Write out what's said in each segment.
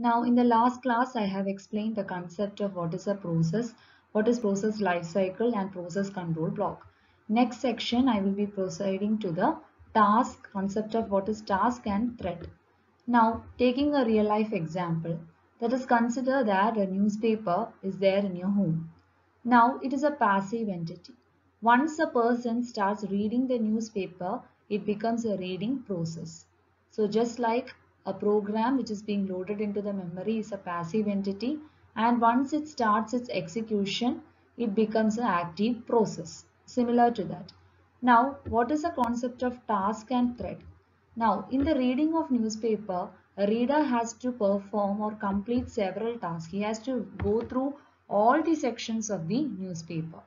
Now, in the last class, I have explained the concept of what is a process, what is process life cycle and process control block. Next section, I will be proceeding to the task, concept of what is task and threat. Now, taking a real life example, let us consider that a newspaper is there in your home. Now, it is a passive entity. Once a person starts reading the newspaper, it becomes a reading process. So just like a program which is being loaded into the memory is a passive entity, and once it starts its execution, it becomes an active process. Similar to that. Now, what is the concept of task and threat? Now, in the reading of newspaper, a reader has to perform or complete several tasks. He has to go through all the sections of the newspaper,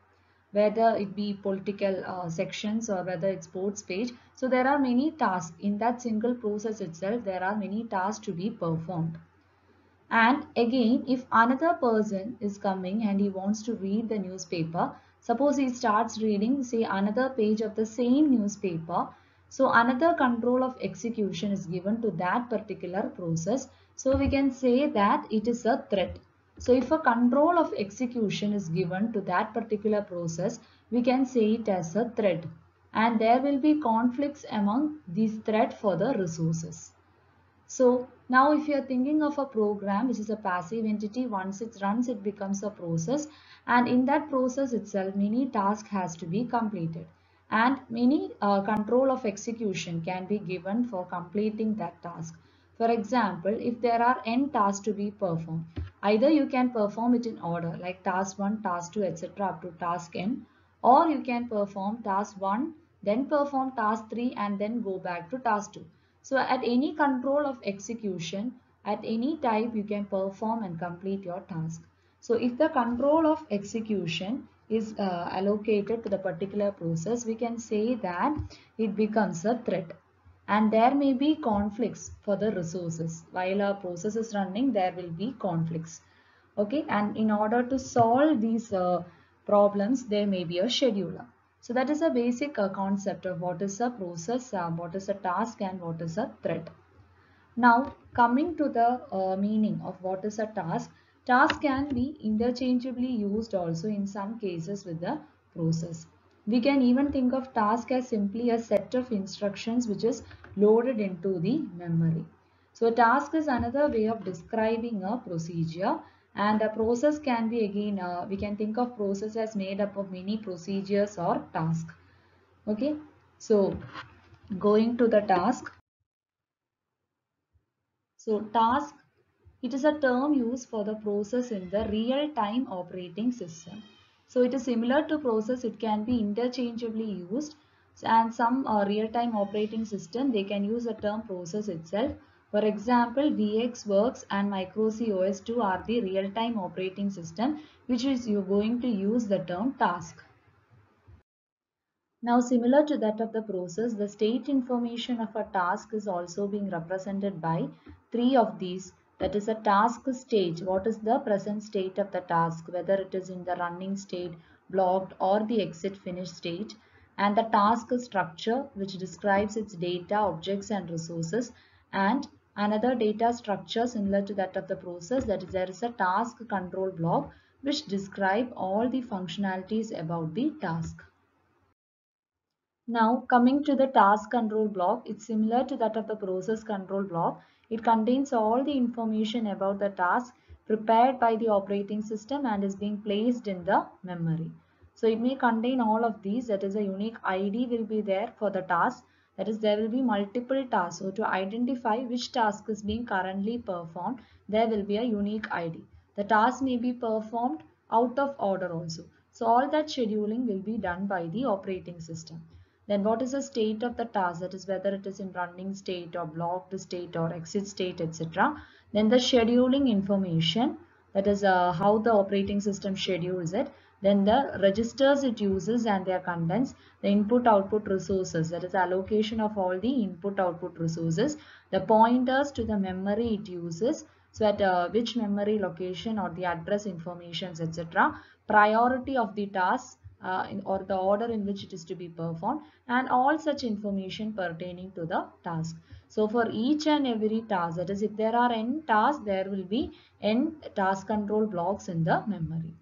whether it be political sections or whether it's sports page. So there are many tasks in that single process itself. There are many tasks to be performed. And again, if another person is coming and he wants to read the newspaper, suppose he starts reading, say, another page of the same newspaper. So another control of execution is given to that particular process. So we can say that it is a threat. So if a control of execution is given to that particular process, we can say it as a threat. And there will be conflicts among these threat for the resources. So now if you are thinking of a program which is a passive entity, once it runs it becomes a process, and in that process itself many tasks has to be completed, and many control of execution can be given for completing that task. For example, if there are n tasks to be performed, either you can perform it in order like task 1, task 2, etc. up to task n, or you can perform task 1, then perform task 3 and then go back to task 2. So at any control of execution, at any type you can perform and complete your task. So if the control of execution is allocated to the particular process, we can say that it becomes a threat. And there may be conflicts for the resources. While a process is running, there will be conflicts. Okay, and in order to solve these problems, there may be a scheduler. So that is a basic concept of what is a process, what is a task and what is a threat. Now coming to the meaning of what is a task, task can be interchangeably used also in some cases with the process. We can even think of task as simply a set of instructions which is loaded into the memory. So a task is another way of describing a procedure, and a process can be again, we can think of process as made up of many procedures or tasks. Okay, so going to the task. So task, it is a term used for the process in the real-time operating system. So it is similar to process, it can be interchangeably used, and some real-time operating system they can use the term process itself. For example, VxWorks and MicroC OS2 are the real-time operating system which is you going to use the term task. Now, similar to that of the process, the state information of a task is also being represented by three of these. That is a task stage. What is the present state of the task, whether it is in the running state, blocked, or the exit finish state. And the task structure, which describes its data, objects, and resources. And another data structure similar to that of the process, that is there is a task control block, which describe all the functionalities about the task. Now coming to the task control block, it's similar to that of the process control block. It contains all the information about the task prepared by the operating system and is being placed in the memory. So it may contain all of these, that is a unique ID will be there for the task, that is there will be multiple tasks. So to identify which task is being currently performed, there will be a unique ID. The task may be performed out of order also. So all that scheduling will be done by the operating system. Then what is the state of the task, that is whether it is in running state or blocked state or exit state, etc. Then the scheduling information, that is how the operating system schedules it. Then the registers it uses and their contents, the input output resources, that is allocation of all the input output resources, the pointers to the memory it uses, so at which memory location or the address informations, etc. Priority of the task, or the order in which it is to be performed, and all such information pertaining to the task. So for each and every task, that is, if there are n tasks, there will be n task control blocks in the memory.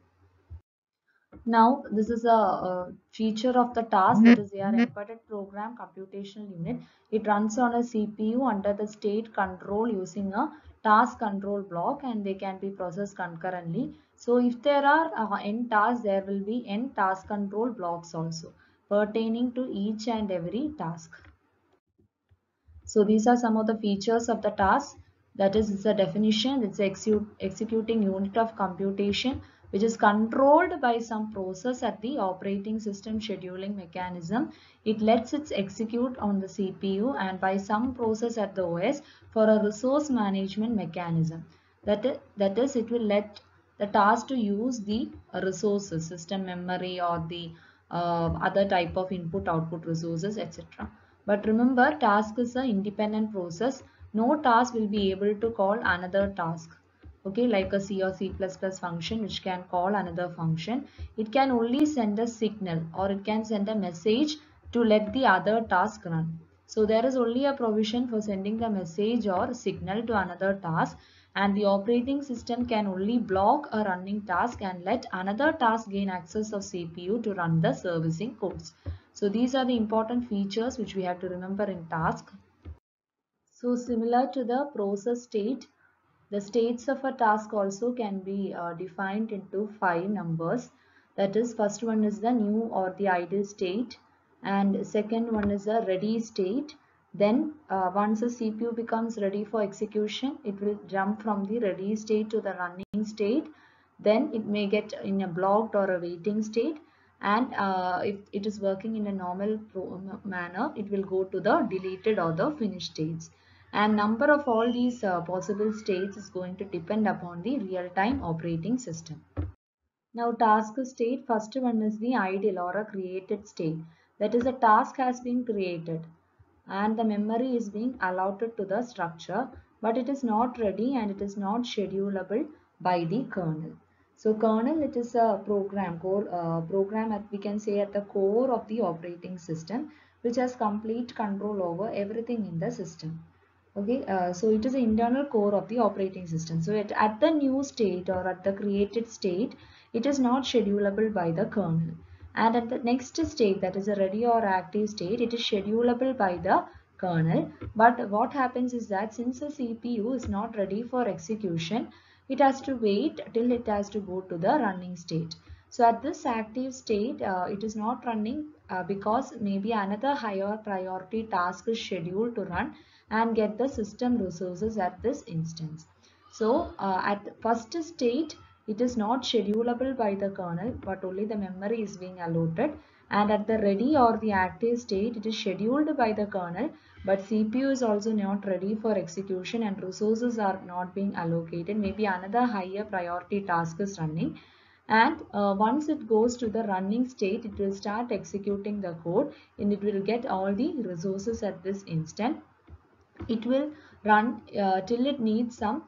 Now, this is a feature of the task, that is your embedded program computational unit. It runs on a CPU under the state control using a task control block, and they can be processed concurrently. So if there are n tasks, there will be n task control blocks also pertaining to each and every task. So these are some of the features of the task. That is, it's a definition. It's executing unit of computation which is controlled by some process at the operating system scheduling mechanism. It lets it execute on the CPU and by some process at the OS for a resource management mechanism. That is, it will let the task to use the resources, system memory, or the other type of input output resources, etc. But remember, task is an independent process. No task will be able to call another task. Okay, like a C or C++ function which can call another function. It can only send a signal or it can send a message to let the other task run. So there is only a provision for sending the message or signal to another task, and the operating system can only block a running task and let another task gain access of CPU to run the servicing codes. So these are the important features which we have to remember in task. So similar to the process state, the states of a task also can be defined into 5 numbers. That is, first one is the new or the idle state, and second one is the ready state. Then once the CPU becomes ready for execution, it will jump from the ready state to the running state. Then it may get in a blocked or a waiting state, and if it is working in a normal manner, it will go to the deleted or the finished states. And number of all these possible states is going to depend upon the real-time operating system. Now task state, first one is the idle or a created state. That is, a task has been created and the memory is being allotted to the structure, but it is not ready and it is not schedulable by the kernel. So kernel, it is a program at, we can say, at the core of the operating system, which has complete control over everything in the system. Okay, so it is the internal core of the operating system. So at the new state or at the created state, it is not schedulable by the kernel. And at the next state, that is a ready or active state, it is schedulable by the kernel. But what happens is that since the CPU is not ready for execution, it has to wait till it has to go to the running state. So at this active state, it is not running because maybe another higher priority task is scheduled to run and get the system resources at this instance. So at the first state, it is not schedulable by the kernel, but only the memory is being allotted. And at the ready or the active state, it is scheduled by the kernel, but CPU is also not ready for execution and resources are not being allocated. Maybe another higher priority task is running. And once it goes to the running state, it will start executing the code and it will get all the resources at this instant. It will run till it needs some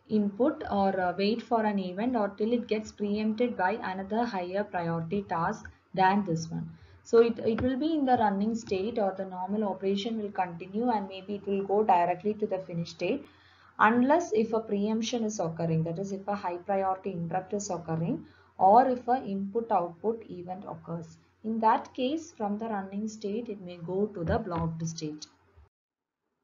input or wait for an event or till it gets preempted by another higher priority task than this one. So it will be in the running state or the normal operation will continue and maybe it will go directly to the finish state unless if a preemption is occurring, that is if a high priority interrupt is occurring or if a input output event occurs. In that case, from the running state, it may go to the blocked state.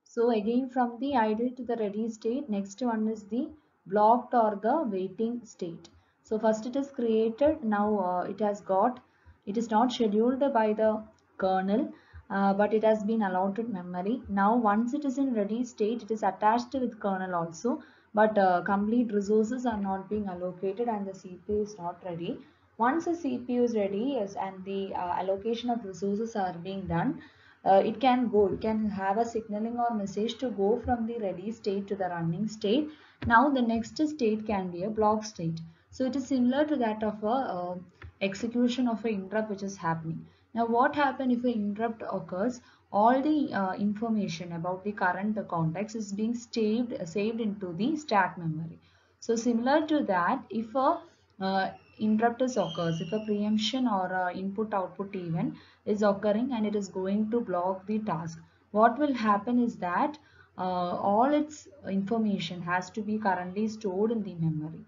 So again, from the idle to the ready state, next one is the blocked or the waiting state. So first it is created, now it is not scheduled by the kernel, but it has been allotted memory. Now once it is in ready state, it is attached with kernel also, but complete resources are not being allocated and the CPU is not ready. Once the CPU is ready, yes, and the allocation of resources are being done, it can have a signaling or message to go from the ready state to the running state. Now the next state can be a block state. So it is similar to that of a execution of an interrupt which is happening. Now what happens if an interrupt occurs? All the information about the current context is being saved into the stack memory. So similar to that, if a interrupt is occurs, if a preemption or a input output event is occurring and it is going to block the task, what will happen is that all its information has to be currently stored in the memory.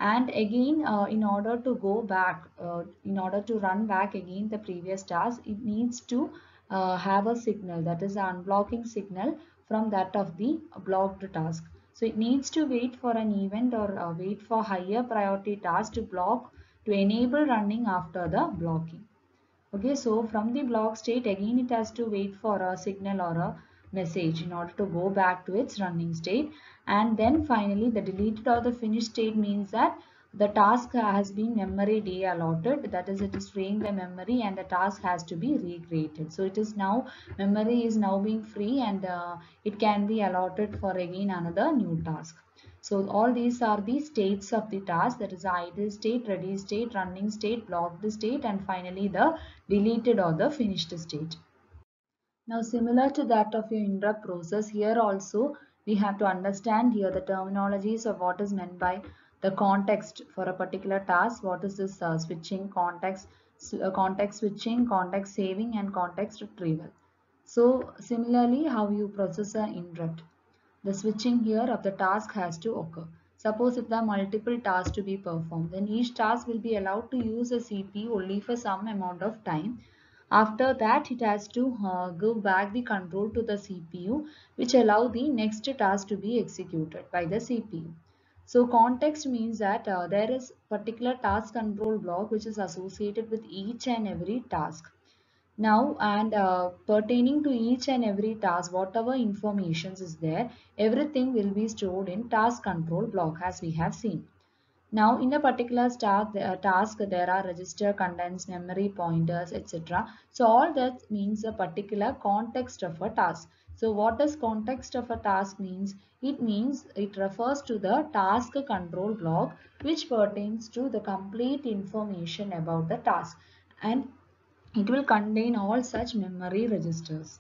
And again, in order to go back, in order to run back again the previous task, it needs to have a signal, that is an unblocking signal from that of the blocked task. So it needs to wait for an event or wait for higher priority task to block to enable running after the blocking. Okay, so from the block state, again it has to wait for a signal or a message in order to go back to its running state. And then finally the deleted or the finished state means that the task has been memory de-allotted, that is, it is freeing the memory and the task has to be recreated. So it is now, memory is now being free, and it can be allotted for again another new task. So all these are the states of the task, that is idle state, ready state, running state, blocked state, and finally the deleted or the finished state. Now similar to that of your interrupt process, here also we have to understand here the terminologies of what is meant by the context for a particular task. What is this switching, context switching, context saving, and context retrieval. So similarly, how you process an interrupt. The switching here of the task has to occur. Suppose if there are multiple tasks to be performed, then each task will be allowed to use a CPU only for some amount of time. After that, it has to give back the control to the CPU, which allow the next task to be executed by the CPU. So context means that there is particular task control block which is associated with each and every task. Now, and pertaining to each and every task, whatever information is there, everything will be stored in task control block, as we have seen. Now, in a particular task, there are register contents, memory pointers, etc. So all that means a particular context of a task. So what does context of a task means? It means it refers to the task control block which pertains to the complete information about the task, and it will contain all such memory registers.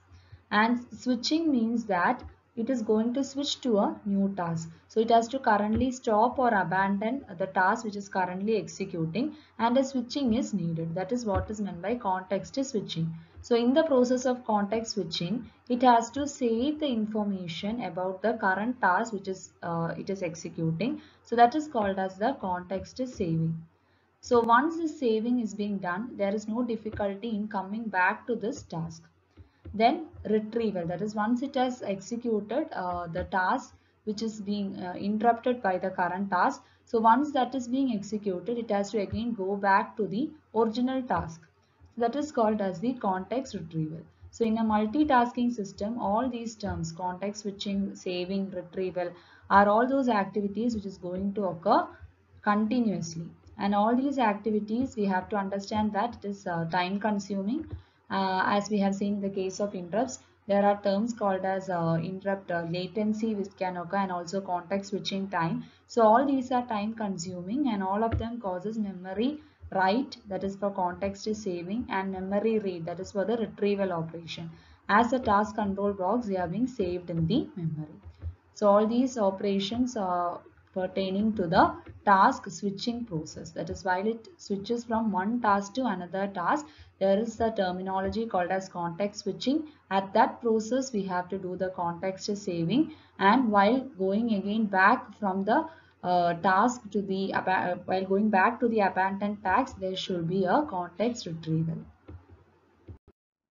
And switching means that it is going to switch to a new task. So it has to currently stop or abandon the task which is currently executing, and a switching is needed. That is what is meant by context switching. So in the process of context switching, it has to save the information about the current task which is it is executing. So that is called as the context saving. So once this saving is being done, there is no difficulty in coming back to this task. Then retrieval, that is once it has executed the task which is being interrupted by the current task. So once that is being executed, it has to again go back to the original task. That is called as the context retrieval. So in a multitasking system, all these terms, context switching, saving, retrieval, are all those activities which is going to occur continuously. And all these activities, we have to understand that it is time consuming. As we have seen in the case of interrupts, there are terms called as interrupt latency which can occur, and also context switching time. So all these are time consuming, and all of them causes memory write, that is for context saving, and memory read, that is for the retrieval operation. As the task control blocks, they are being saved in the memory. So all these operations are pertaining to the task switching process. That is, while it switches from one task to another task, there is the terminology called as context switching. At that process, we have to do the context saving, and while going again back from the task to the while going back to the abandoned task, there should be a context retrieval.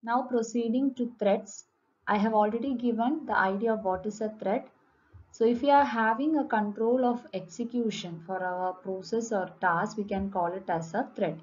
Now proceeding to threads, I have already given the idea of what is a thread. So if we are having a control of execution for our process or task, we can call it as a thread.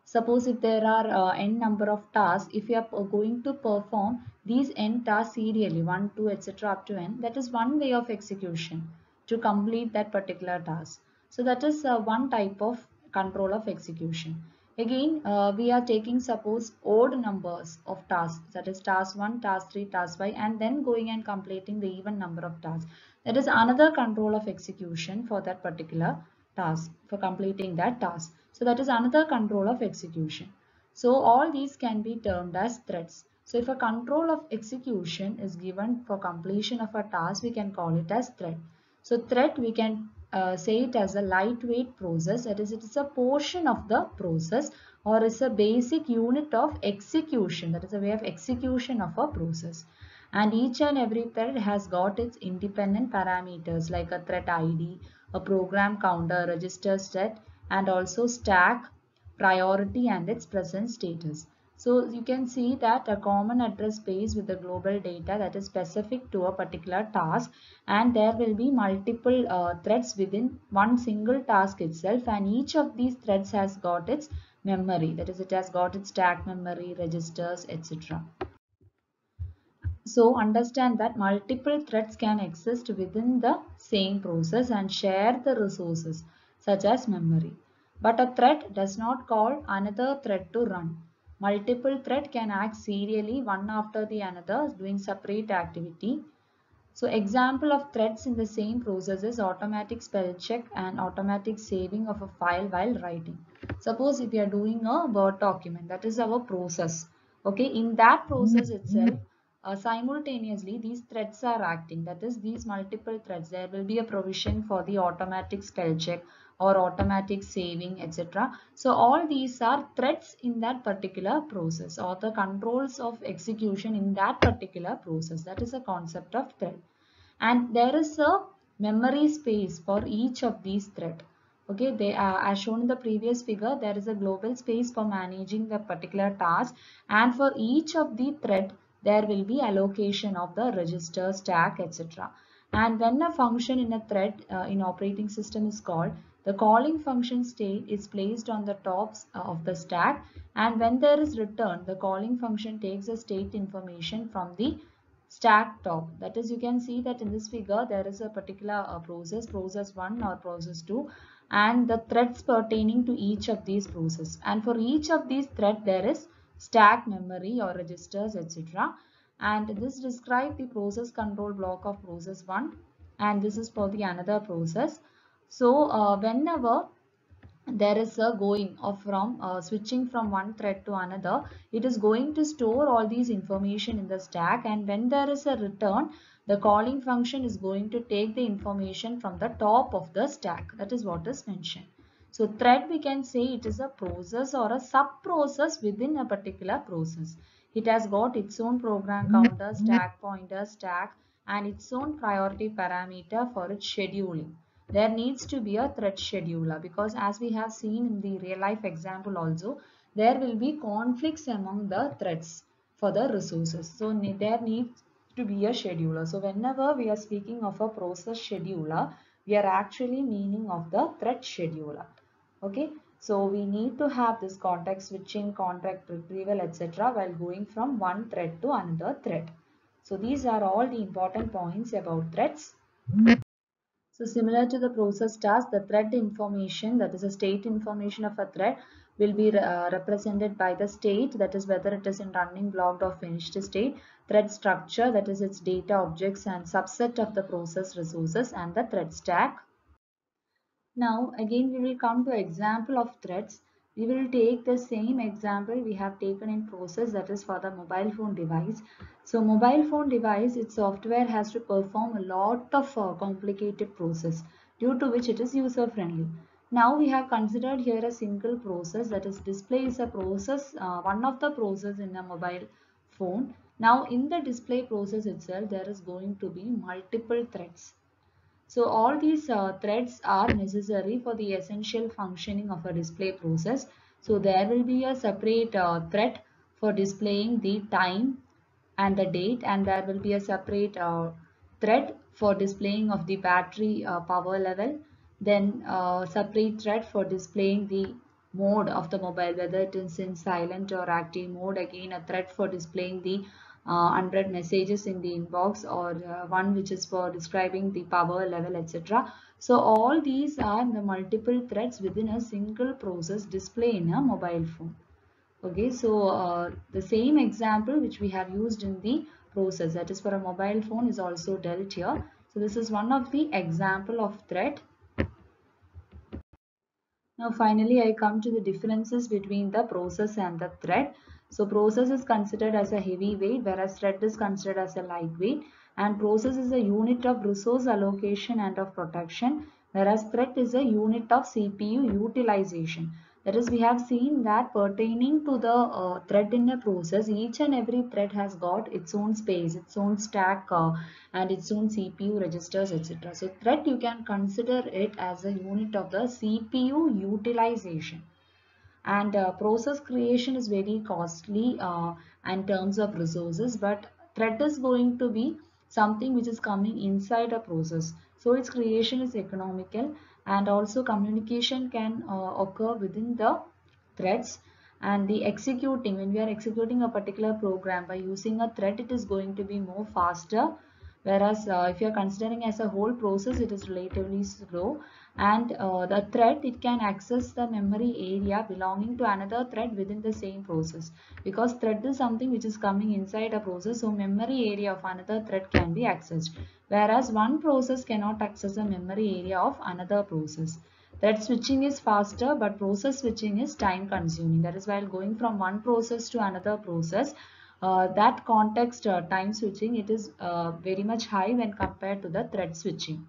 Suppose if there are n number of tasks, if you are going to perform these n tasks serially, 1, 2, etc. up to n, that is one way of execution to complete that particular task. So that is one type of control of execution. Again, we are taking suppose odd numbers of tasks, that is task 1, task 3, task 5, and then going and completing the even number of tasks. That is another control of execution for that particular task, for completing that task. So that is another control of execution. So all these can be termed as threads. So if a control of execution is given for completion of a task, we can call it as thread. So thread we can say it as a lightweight process. That is, it is a portion of the process or is a basic unit of execution. That is a way of execution of a process. And each and every thread has got its independent parameters like a thread ID, a program counter, register set, and also stack, priority, and its present status. So you can see that a common address space with the global data that is specific to a particular task, and there will be multiple threads within one single task itself, and each of these threads has got its memory. That is, it has got its stack memory, registers, etc. So understand that multiple threads can exist within the same process and share the resources such as memory. But a thread does not call another thread to run. Multiple thread can act serially one after the another doing separate activity. So example of threads in the same process is automatic spell check and automatic saving of a file while writing. Suppose if you are doing a Word document, that is our process. Okay, in that process itself, simultaneously these threads are acting. That is, these multiple threads, there will be a provision for the automatic spell check or automatic saving, etc. So all these are threads in that particular process or the controls of execution in that particular process. That is a concept of thread. And there is a memory space for each of these threads. Okay, they are as shown in the previous figure. There is a global space for managing the particular task, and for each of the thread there will be allocation of the register, stack, etc. And when a function in a thread in operating system is called, the calling function state is placed on the tops of the stack, and when there is return, the calling function takes the state information from the stack top. That is, you can see that in this figure there is a particular process 1 or process 2, and the threads pertaining to each of these processes, and for each of these thread there is stack memory or registers, etc. And this describes the process control block of process 1, and this is for the another process. So whenever there is a going of from switching from one thread to another, it is going to store all these information in the stack, and when there is a return, the calling function is going to take the information from the top of the stack. That is what is mentioned. So thread, we can say it is a process or a sub process within a particular process. It has got its own program counter, stack pointer, stack, and its own priority parameter for its scheduling. There needs to be a thread scheduler, because as we have seen in the real life example also, there will be conflicts among the threads for the resources. So there needs to be a scheduler. So whenever we are speaking of a process scheduler, we are actually meaning of the thread scheduler. Okay, so we need to have this context switching, context retrieval, etc. while going from one thread to another thread. So these are all the important points about threads. So similar to the process task, the thread information, that is the state information of a thread, will be represented by the state, that is whether it is in running, blocked, or finished state, thread structure, that is its data, objects, and subset of the process resources, and the thread stack. Now again we will come to example of threads. We will take the same example we have taken in process, that is for the mobile phone device. So mobile phone device, its software has to perform a lot of complicated process, due to which it is user friendly. Now we have considered here a single process, that is display is a process, one of the process in a mobile phone. Now in the display process itself there is going to be multiple threads. So all these threads are necessary for the essential functioning of a display process. So there will be a separate thread for displaying the time and the date, and there will be a separate thread for displaying of the battery power level, then separate thread for displaying the mode of the mobile, whether it is in silent or active mode, again a thread for displaying the unread messages in the inbox, or one which is for describing the power level, etc. So all these are the multiple threads within a single process display in a mobile phone. Okay, so the same example which we have used in the process, that is for a mobile phone, is also dealt here. So this is one of the example of thread. Now finally I come to the differences between the process and the thread. So process is considered as a heavy weight, whereas thread is considered as a lightweight, and process is a unit of resource allocation and of protection, whereas thread is a unit of CPU utilization. That is, we have seen that pertaining to the thread in a process, each and every thread has got its own space, its own stack, and its own CPU registers, etc. So thread, you can consider it as a unit of the CPU utilization. And process creation is very costly in terms of resources, but thread is going to be something which is coming inside a process, so its creation is economical, and also communication can occur within the threads. And the executing, when we are executing a particular program by using a thread, it is going to be more faster, whereas if you are considering as a whole process, it is relatively slow. And the thread, it can access the memory area belonging to another thread within the same process, because thread is something which is coming inside a process, so memory area of another thread can be accessed, whereas one process cannot access the memory area of another process. Thread switching is faster, but process switching is time consuming. That is, while going from one process to another process, that context time switching, it is very much high when compared to the thread switching.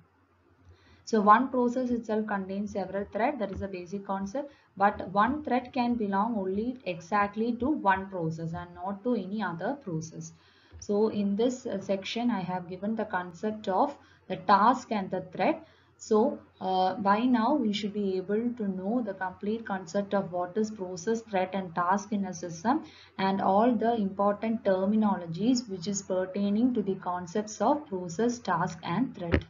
So one process itself contains several threads, that is a basic concept, but one thread can belong only exactly to one process and not to any other process. So in this section, I have given the concept of the task and the thread. So by now we should be able to know the complete concept of what is process, thread and task in a system, and all the important terminologies which is pertaining to the concepts of process, task and thread.